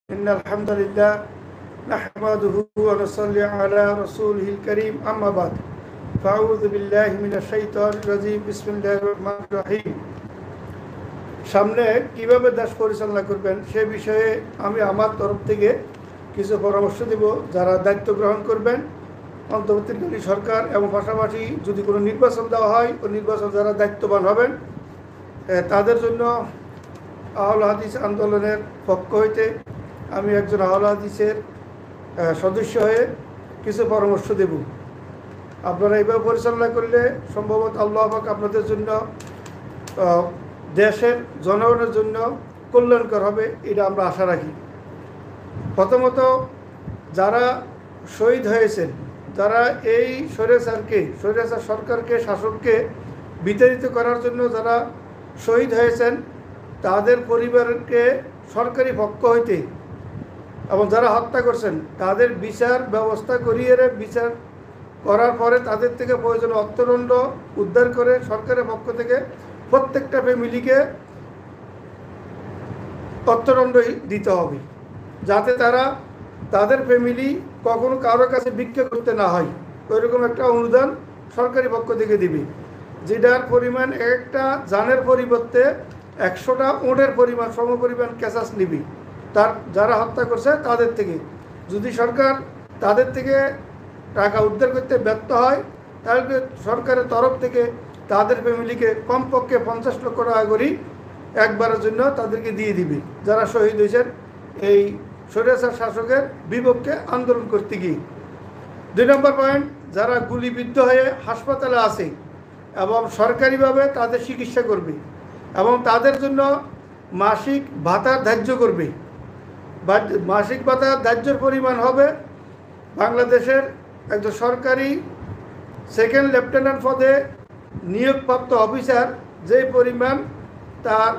إن الحمد لله نحمده ونصلي على رسوله الكريم أما بعد فأعوذ بالله من الشيطان الرجيم بسم الله الرحمن الرحيم সামনে কিভাবে দেশ পরিচালনা করবেন সে বিষয়ে আমি আমার তরফ থেকে কিছু পরামর্শ দেব যারা দায়িত্ব গ্রহণ করবেন অন্তর্বর্তীকালীন সরকার এবং পাশাপাশি যদি কোনো নির্বাচন দেওয়া হয় ও নির্বাচন যারা দায়িত্ববান হবেন তাদের জন্য আহলে হাদিস আন্দোলনের পক্ষ হইতে আমি একজন আহলে হাদিসের সদস্য হয়ে কিছু পরামর্শ দেব। আপনারা এইভাবে পরিচালনা করলে সম্ভবত আল্লাহ পাক আপনাদের জন্য দেশের জনগণের জন্য কল্যাণকর হবে, এটা আমরা আশা রাখি। প্রথমত যারা শহীদ হয়েছেন, যারা এই স্বৈরাচার সরকারকে শাসককে বিতাড়িত করার জন্য যারা শহীদ হয়েছেন তাদের পরিবারকে সরকারি পক্ষ হইতে এবং যারা হত্যা করছেন তাদের বিচার ব্যবস্থা করিয়ে বিচার করার পরে তাদের থেকে প্রয়োজন অর্থদণ্ড উদ্ধার করে সরকারের পক্ষ থেকে প্রত্যেকটা ফ্যামিলিকে অর্থদণ্ড দিতে হবে, যাতে তাদের ফ্যামিলি কখনো কারোর কাছে ভিক্ষা করতে না হয়। ওইরকম একটা অনুদান সরকারি পক্ষ থেকে দিবে, যেটার পরিমাণ একটা জানের পরিবর্তে 100টা ওঁটের পরিমাণ সমপরিমাণ ক্যাশাস নিবি যারা হত্যা করছে তাদের থেকে। যদি সরকার তাদের থেকে টাকা উদ্ধার করতে ব্যর্থ হয় তাহলে সরকারের তরফ থেকে তাদের ফ্যামিলিকে কমপক্ষে 50 লক্ষ টাকা করে একবারের জন্য তাদেরকে দিয়ে দিবে, যারা শহীদ হয়েছেন এই স্বৈরাচার শাসকের বিপক্ষে আন্দোলন করতে গিয়ে। 2 নম্বর পয়েন্ট, যারা গুলিবিদ্ধ হয়ে হাসপাতালে আছে এবং সরকারিভাবে তাদের চিকিৎসা করবে এবং তাদের জন্য মাসিক ভাতার ধার্য করবে। মাসিক ভাতার ধার্যের পরিমাণ হবে বাংলাদেশের একজন সরকারি সেকেন্ড লেফটেন্যান্ট পদে নিয়োগপ্রাপ্ত অফিসার যে পরিমাণ তার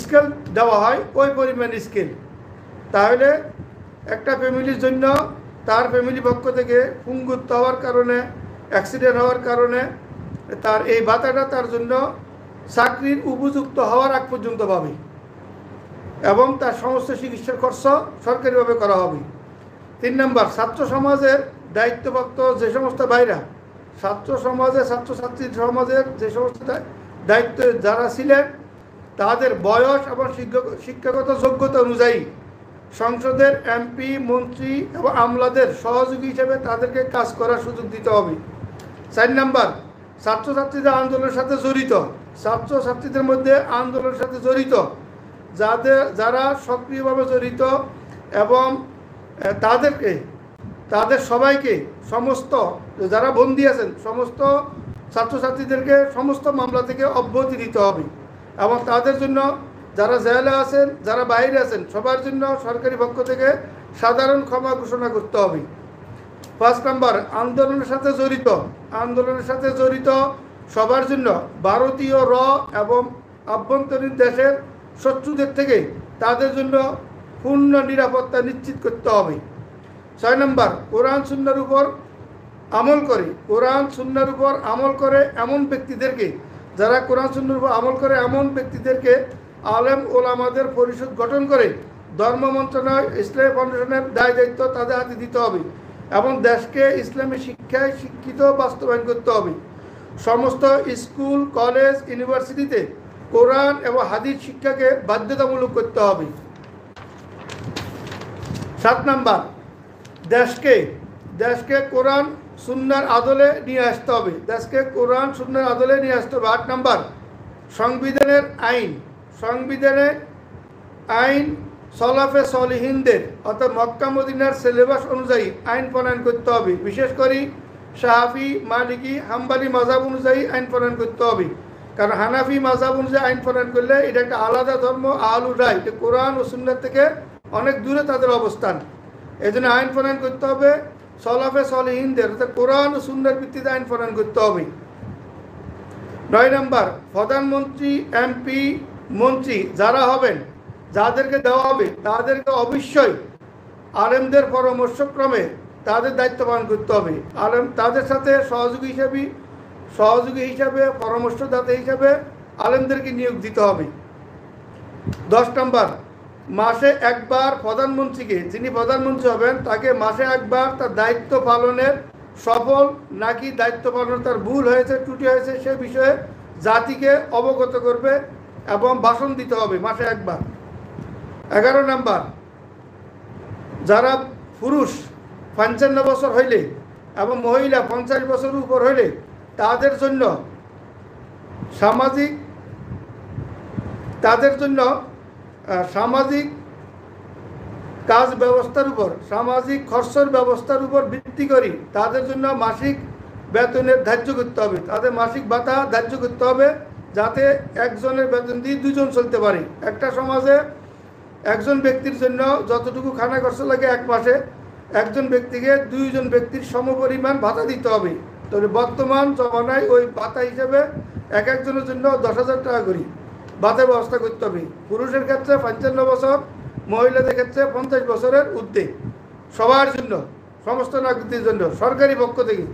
স্কেল দেওয়া হয় ওই পরিমাণ স্কেল। তাহলে একটা ফ্যামিলির জন্য তার ফ্যামিলি পক্ষ থেকে পঙ্গুত্ব হওয়ার কারণে, অ্যাক্সিডেন্ট হওয়ার কারণে তার এই ভাতাটা তার জন্য চাকরির উপযুক্ত হওয়ার আগ পর্যন্ত পাবে এবং তার সমস্ত চিকিৎসার খরচ সরকারিভাবে করা হবে। 3 নম্বর, ছাত্র সমাজের দায়িত্বপ্রাপ্ত যে সমস্ত ভাইরা ছাত্রছাত্রী সমাজের যে সমস্ত দায়িত্ব যারা ছিলেন তাদের বয়স এবং শিক্ষাগত যোগ্যতা অনুযায়ী সংসদের এমপি, মন্ত্রী এবং আমলাদের সহযোগী হিসেবে তাদেরকে কাজ করার সুযোগ দিতে হবে। 4 নম্বর, ছাত্রছাত্রীদের আন্দোলনের সাথে জড়িত, ছাত্রছাত্রীদের মধ্যে আন্দোলনের সাথে জড়িত যারা সক্রিয়ভাবে জড়িত এবং তাদের সবাইকে সমস্ত যারা বন্দী আছেন সমস্ত ছাত্রছাত্রীদেরকে সমস্ত মামলা থেকে অব্যাহতি দিতে হবে এবং তাদের জন্য যারা জেলে আছেন, যারা বাইরে আছেন সবার জন্য সরকারি পক্ষ থেকে সাধারণ ক্ষমা ঘোষণা করতে হবে। 5 নম্বর, আন্দোলনের সাথে জড়িত সবার জন্য ভারতীয় এবং আভ্যন্তরীণ দেশের শত্রুদের থেকে তাদের জন্য পূর্ণ নিরাপত্তা নিশ্চিত করতে হবে। 6 নম্বর, কোরআন সুন্নাহর উপর আমল করে এমন ব্যক্তিদেরকে যারা কোরআন সুন্নাহর উপর আমল করে এমন ব্যক্তিদেরকে আলেম ওলামাদের পরিষদ গঠন করে ধর্ম মন্ত্রণালয়, ইসলামী ফাউন্ডেশনের দায়িত্ব তাদের হাতে দিতে হবে এবং দেশকে ইসলামী শিক্ষায় শিক্ষিত বাস্তবায়ন করতে হবে। সমস্ত স্কুল, কলেজ, ইউনিভার্সিটিতে কোরআন এবং হাদিস শিক্ষাকে বাধ্যতামূলক করতে হবে। 7 নম্বর, দেশকে কোরআন সুন্নাহর আদলে নিয়ে আসতে হবে। 8 নম্বর, সংবিধানের আইন সলাফে সলিহিনদের অর্থাৎ মক্কা মদিনার সিলেবাস অনুযায়ী আইন প্রণয়ন করতে হবে। বিশেষ করে শাফি, মালিকি, হাম্বলি মাযহাব অনুযায়ী আইন প্রণয়ন করতে হবে, কারণ হানাফি মাযহাব অনুযায়ী আইন প্রণয়ন করলে এটা একটা আলাদা ধর্ম, আহলুল রায়, এটা কোরআন ও সুন্নাহ থেকে অনেক দূরে তাদের অবস্থান। এই জন্য আইন প্রণয়ন করতে হবে সলাফে সলিহিনদের অর্থাৎ কোরআন ও সুন্নাহর ভিত্তিতে আইন প্রণয়ন করতে হবে। 9 নম্বর, প্রধানমন্ত্রী, এমপি, মন্ত্রী যারা হবেন, যাদেরকে দেওয়া হবে তাদেরকে অবশ্যই আলেমদের পরামর্শক্রমে তাদের দায়িত্ব পালন করতে হবে। তাদের সাথে সহযোগী হিসাবে পরামর্শদাতা হিসাবে আলেমদেরকে নিয়োগ দিতে হবে। 10 নম্বর, মাসে একবার প্রধানমন্ত্রীকে, যিনি প্রধানমন্ত্রী হবেন তাকে মাসে একবার তার দায়িত্ব পালনের সফল নাকি দায়িত্ব পালনের তার ভুল হয়েছে, ত্রুটি হয়েছে সে বিষয়ে জাতিকে অবগত করবে এবং ভাষণ দিতে হবে মাসে একবার। 11 নাম্বার, যারা পুরুষ 55 বছর হইলে এবং মহিলা 50 বছর উপর হইলে তাদের জন্য সামাজিক কাজ ব্যবস্থার উপর, সামাজিক খরচের ব্যবস্থার উপর ভিত্তি করি তাদের জন্য মাসিক বেতনের ধার্য করতে হবে, তাদের মাসিক ভাতা ধার্য করতে হবে, যাতে একজনের বেতন দিয়ে দুজন চলতে পারে। একটা সমাজে একজন ব্যক্তির জন্য যতটুকু খানা খরচ লাগে এক মাসে, একজন ব্যক্তিকে 2জন ব্যক্তির সমপরিমাণ ভাতা দিতে হবে। তবে বর্তমান জমানায় ওই ভাতা হিসেবে একজনের জন্য 10,000 টাকা করি ভাতার ব্যবস্থা করতে হবে। পুরুষের ক্ষেত্রে 55 বছর, মহিলাদের ক্ষেত্রে 50 বছরের ঊর্ধ্বে, সবার জন্য, সমস্ত নাগরিকদের জন্য সরকারি পক্ষ থেকে।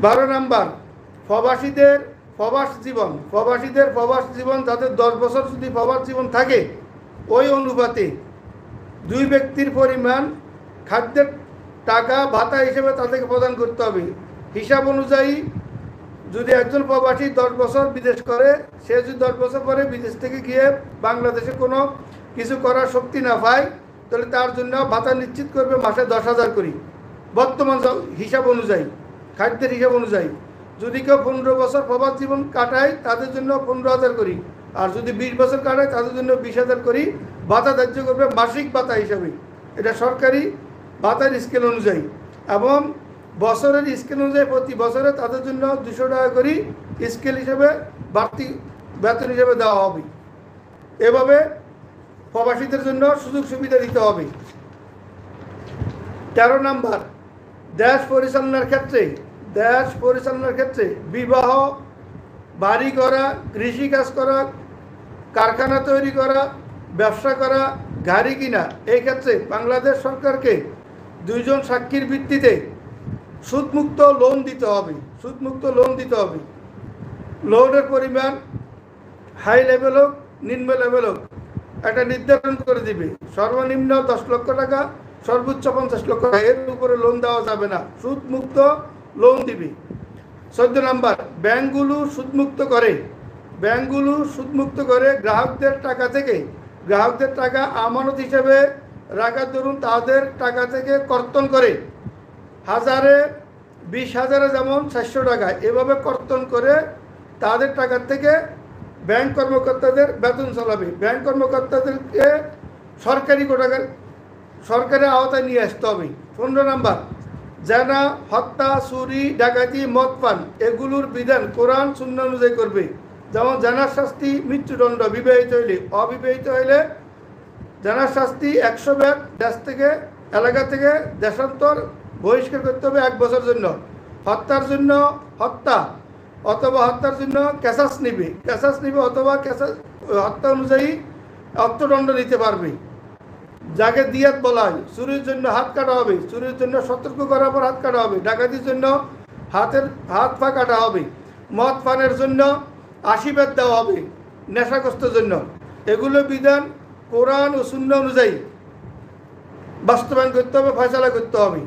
12 নাম্বার, প্রবাসীদের প্রবাস জীবন যাদের 10 বছর যদি প্রবাস জীবন থাকে ওই অনুপাতে 2 ব্যক্তির পরিমাণ খাদ্যের টাকা ভাতা হিসেবে তাদেরকে প্রদান করতে হবে। হিসাব অনুযায়ী যদি একজন প্রবাসী 10 বছর বিদেশ করে, সে যদি 10 বছর পরে বিদেশ থেকে গিয়ে বাংলাদেশে কোনো কিছু করার শক্তি না পায়, তাহলে তার জন্য ভাতা নিশ্চিত করবে মাসে 10,000 করি বর্তমান হিসাব অনুযায়ী, খাদ্যের হিসাব অনুযায়ী। যদি কেউ 15 বছর প্রবাস জীবন কাটায় তাদের জন্য 15,000 করি, আর যদি 20 বছর কাটায় তাদের জন্য 20,000 করি ভাতা ধার্য করবে মাসিক ভাতা হিসাবে। এটা সরকারি ভাতার স্কেল অনুযায়ী, এবং বছরের স্কেল অনুযায়ী প্রতি বছরে তাদের জন্য 200 টাকা করি স্কেল হিসেবে বাড়তি বেতন হিসেবে দেওয়া হবে। এভাবে প্রবাসীদের জন্য সুযোগ সুবিধা দিতে হবে। 13 নাম্বার, দেশ পরিচালনার ক্ষেত্রে বিবাহ, বাড়ি করা, কৃষিকাজ করা, কারখানা তৈরি করা, ব্যবসা করা, গাড়ি কিনা, এই ক্ষেত্রে বাংলাদেশ সরকারকে 2জন সাক্ষীর ভিত্তিতে সুদমুক্ত লোন দিতে হবে। লোনের পরিমাণ হাই লেভেল হোক, নিম্ন লেভেল হোক, একটা নির্ধারণ করে দিবে। সর্বনিম্ন 10 লক্ষ টাকা, সর্বোচ্চ 50 লক্ষ টাকা, এর উপরে লোন দেওয়া যাবে না, সুদমুক্ত লোন দিবে। 14 নাম্বার, ব্যাংকগুলো সুদমুক্ত করে গ্রাহকদের টাকা আমানত হিসেবে রাখার দরুন তাদের টাকা থেকে কর্তন করে 20,000 যেমন 400 টাকা, এভাবে কর্তন করে তাদের টাকা থেকে ব্যাংক কর্মকর্তাদের বেতন চালাবে। ব্যাংক কর্মকর্তাদেরকে সরকারের আওতায় নিয়ে আসতে হবে। 15 নাম্বার, জানা, হত্যা, চুরি, ডাকাতি, মদ পান এগুলোর বিধান কোরআন সুন্নাহ অনুযায়ী করবে। যেমন জানার শাস্তি মৃত্যুদণ্ড, বিবাহিত হইলে, অবিবাহিত হইলে জানার শাস্তি 100 ব্যাগ, দেশ থেকে, এলাকা থেকে দেশান্তর, বহিষ্কার করতে হবে 1 বছর জন্য। হত্যার জন্য কেসাস নিবে অথবা হত্যা অনুযায়ী অর্থদণ্ড নিতে পারবে, যাকে দিয়াত বলা হয়। চুরির জন্য হাত কাটা হবে, চুরির জন্য সতর্ক করার পর হাত কাটা হবে। ডাকাতির জন্য হাত পা কাটা হবে। মদ পানের জন্য 80 বেত দেওয়া হবে নেশাগ্রস্তের জন্য। এগুলো বিধান কোরআন ও সুন্নাহ অনুযায়ী বাস্তবায়ন করতে হবে, ফয়সালা করতে হবে।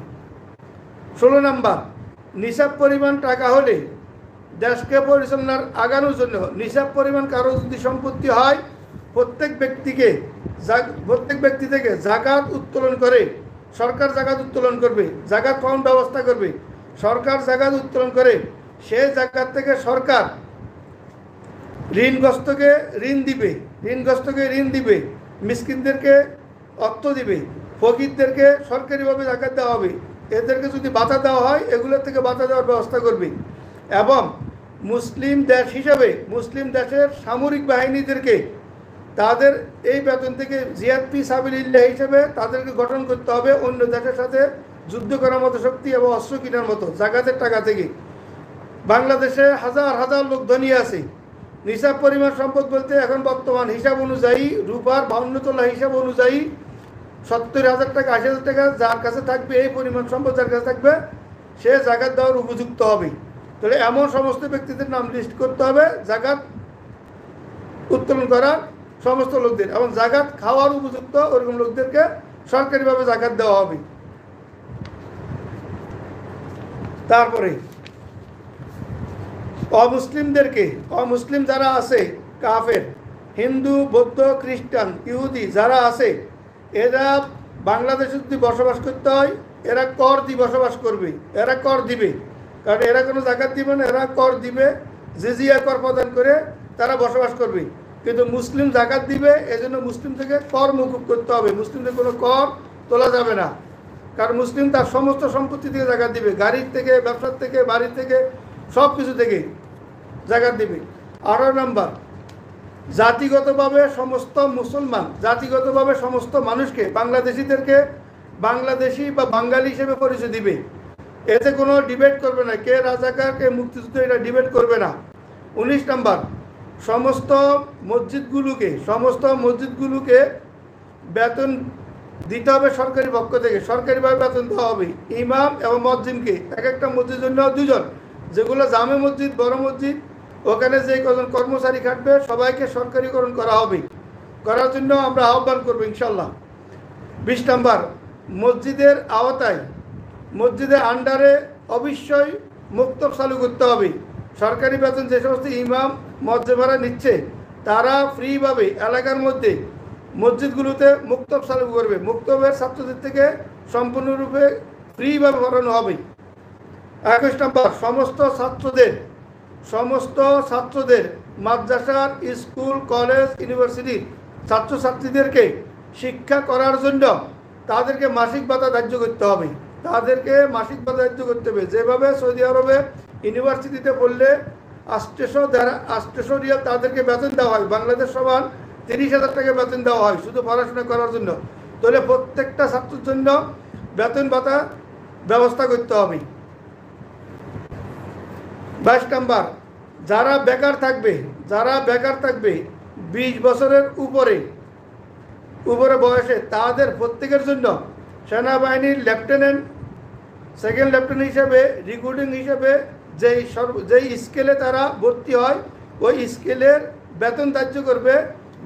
16 নাম্বার, নিসাব পরিমাণ টাকা হলে দেশকে পরিচালনার আগানোর জন্য নিসাব পরিমাণ কারো যদি সম্পত্তি হয়, প্রত্যেক ব্যক্তি থেকে জাকাত উত্তোলন করে সরকার জাকাত উত্তোলন করবে, জাকাত পাওয়ার ব্যবস্থা করবে। সরকার জাকাত উত্তোলন করে সে জাকাত থেকে সরকার ঋণগ্রস্তকে ঋণ দিবে, মিসকিনদেরকে অর্থ দিবে, ফকিরদেরকে সরকারিভাবে জাকাত দেওয়া হবে। এদেরকে যদি ভাতা দেওয়া হয় এগুলোর থেকে ভাতা দেওয়ার ব্যবস্থা করবে। এবং মুসলিম দেশ হিসাবে মুসলিম দেশের সামরিক বাহিনীদেরকে তাদের এই বেতন থেকে জিহাদ ফি সাবিলিল্লাহ হিসেবে তাদেরকে গঠন করতে হবে, অন্য দেশের সাথে যুদ্ধ করার মতো শক্তি এবং অস্ত্র কেনার মতো জাকাতের টাকা থেকে। বাংলাদেশে হাজার লোক ধনী আছে। নিসাব পরিমাণ সম্পদ বলতে এখন বর্তমান হিসাব অনুযায়ী রূপার 52 তোলা হিসাব অনুযায়ী 70,000 টাকা, 80,000 টাকা যার কাছে থাকবে, এই পরিমাণ সম্পদ যার কাছে থাকবে সে জাকাত দেওয়ার উপযুক্ত হবে। তাহলে এমন সমস্ত ব্যক্তিদের নাম লিস্ট করতে হবে জাকাত উত্তোলন করার সমস্ত লোকদের, এবং জাকাত খাওয়ার উপযুক্ত ওরকম লোকদেরকে সরকারিভাবে জাকাত দেওয়া হবে। তারপরে অমুসলিম যারা আছে, কাফের, হিন্দু, বৌদ্ধ, খ্রিস্টান, ইহুদি যারা আছে, এরা বাংলাদেশে যদি বসবাস করতে হয় এরা কর দিয়ে বসবাস করবে, এরা কর দিবে, কারণ এরা কোনো জাকাত দিবে না, এরা কর দিবে, জিজিয়া কর প্রদান করে তারা বসবাস করবে। কিন্তু মুসলিম জাকাত দিবে, এজন্য মুসলিম থেকে কর মকুব করতে হবে, মুসলিমদের কোনো কর তোলা যাবে না, কারণ মুসলিম তার সমস্ত সম্পত্তি থেকে জাকাত দিবে, গাড়ির থেকে, ব্যবসার থেকে, বাড়ির থেকে, সব কিছু থেকে জাকাত দিবে। 18 নম্বর, জাতিগতভাবে সমস্ত মুসলমান, জাতিগতভাবে সমস্ত মানুষকে, বাংলাদেশিদেরকে বাংলাদেশি বা বাঙালি হিসেবে পরিচয় দিবে, এতে কোনো ডিবেট করবে না, কে রাজাকার কে মুক্তিযুদ্ধ, এটা ডিবেট করবে না। 19 নম্বর, সমস্ত মসজিদগুলোকে বেতন দিতে হবে সরকারি পক্ষ থেকে, সরকারিভাবে বেতন দেওয়া হবে। ইমাম এবং মুয়াজ্জিনকে এক একটা মসজিদের জন্য 2 জন, যেগুলো জামে মসজিদ, বড় মসজিদ, ওখানে যে কজন কর্মচারী খাটবে সবাইকে সরকারিকরণ করা হবে, করার জন্য আমরা আহ্বান করবো ইনশাল্লাহ। 20 নম্বর, মসজিদের আওতায়, মসজিদের আন্ডারে অবশ্যই মুক্তব চালু করতে হবে। সরকারি বেতন যে সমস্ত ইমাম মসজিদেরা নিচ্ছে তারা ফ্রিভাবে এলাকার মধ্যে মসজিদগুলোতে মুক্তব চালু করবে, মুক্তবের ছাত্রদের থেকে সম্পূর্ণরূপে ফ্রিভাবে পড়ানো হবে। 21 নম্বর, সমস্ত ছাত্রদের মাদ্রাসার, স্কুল, কলেজ, ইউনিভার্সিটির ছাত্রছাত্রীদেরকে শিক্ষা করার জন্য তাদেরকে মাসিক ভাতা ধার্য করতে হবে, যেভাবে সৌদি আরবে ইউনিভার্সিটিতে পড়লে 800 রিয়াল তাদেরকে বেতন দেওয়া হয়, বাংলাদেশ সমান 30,000 টাকা বেতন দেওয়া হয় শুধু পড়াশোনা করার জন্য, তাহলে প্রত্যেকটা ছাত্রের জন্য বেতন ভাতা ব্যবস্থা করতে হবে। 22 নম্বর, যারা বেকার থাকবে 20 বছরের উপরে বয়সে, তাদের প্রত্যেকের জন্য সেনাবাহিনীর লেফটেন্যান্ট, সেকেন্ড লেফটেন্যান্ট হিসেবে, রিক্রুটিং হিসেবে যেই স্কেলে তারা ভর্তি হয় ওই স্কেলের বেতন ধার্য করবে।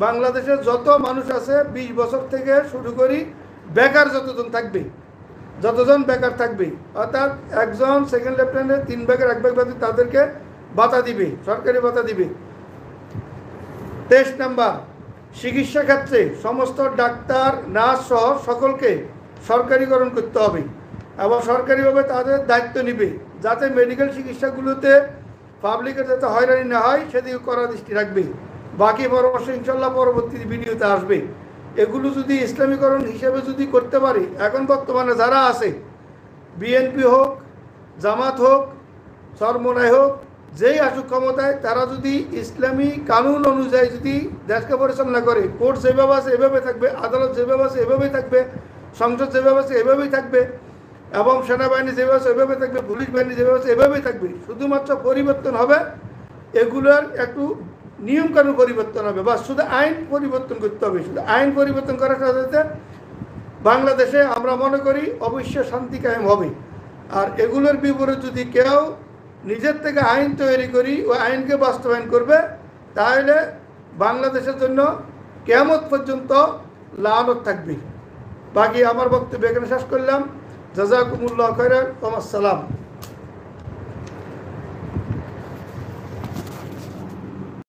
বাংলাদেশের যত মানুষ আছে 20 বছর থেকে শুরু করি বেকার যতজন বেকার থাকবে, অর্থাৎ একজন সেকেন্ড লেফটেন্যান্টের 3 ভাগের 1 ভাগ বেতন তাদেরকে ভাতা দিবে, সরকারি ভাতা দিবে। 23 নম্বর, চিকিৎসা ক্ষেত্রে সমস্ত ডাক্তার, নার্স সহ সকলকে সরকারিকরণ করতে হবে এবং সরকারিভাবে তাদের দায়িত্ব নিবে, যাতে মেডিকেল চিকিৎসাগুলোতে পাবলিকের যাতে হয়রানি না হয় সেদিকে কড়া দৃষ্টি রাখবে। বাকি পরামর্শ ইনশাল্লাহ পরবর্তী ভিডিওতে আসবে। এগুলো যদি ইসলামীকরণ হিসেবে যদি করতে পারি, এখন বর্তমানে যারা আছে, বিএনপি হোক, জামাত হোক, চরমোনাই হোক, যেই আসুক ক্ষমতায়, তারা যদি ইসলামী কানুন অনুযায়ী যদি দেশকে পরিচালনা করে, কোর্ট যেভাবে আছে এভাবে থাকবে, আদালত যেভাবে আছে এভাবেই থাকবে, সংসদ যেভাবে আছে এভাবেই থাকবে, এবং সেনাবাহিনী যেভাবে আছে এভাবে থাকবে, পুলিশ বাহিনী যেভাবে আছে এভাবেই থাকবে। শুধুমাত্র পরিবর্তন হবে এগুলোর একটু নিয়মকানুন পরিবর্তন হবে, বা শুধু আইন পরিবর্তন করতে হবে। শুধু আইন পরিবর্তন করার সাথে সাথে বাংলাদেশে আমরা মনে করি অবশ্যই শান্তি কায়েম হবে। আর এগুলোর বিপরীত যদি কেউ নিজের থেকে আইন তৈরি করি ও আইনকে বাস্তবায়ন করবে, তাহলে বাংলাদেশের জন্য কিয়ামত পর্যন্ত লানত থাকবে। বাকি আমার বক্তব্য এখানে শেষ করলাম। জাযাকুমুল্লাহ খাইরান, আসসালাম।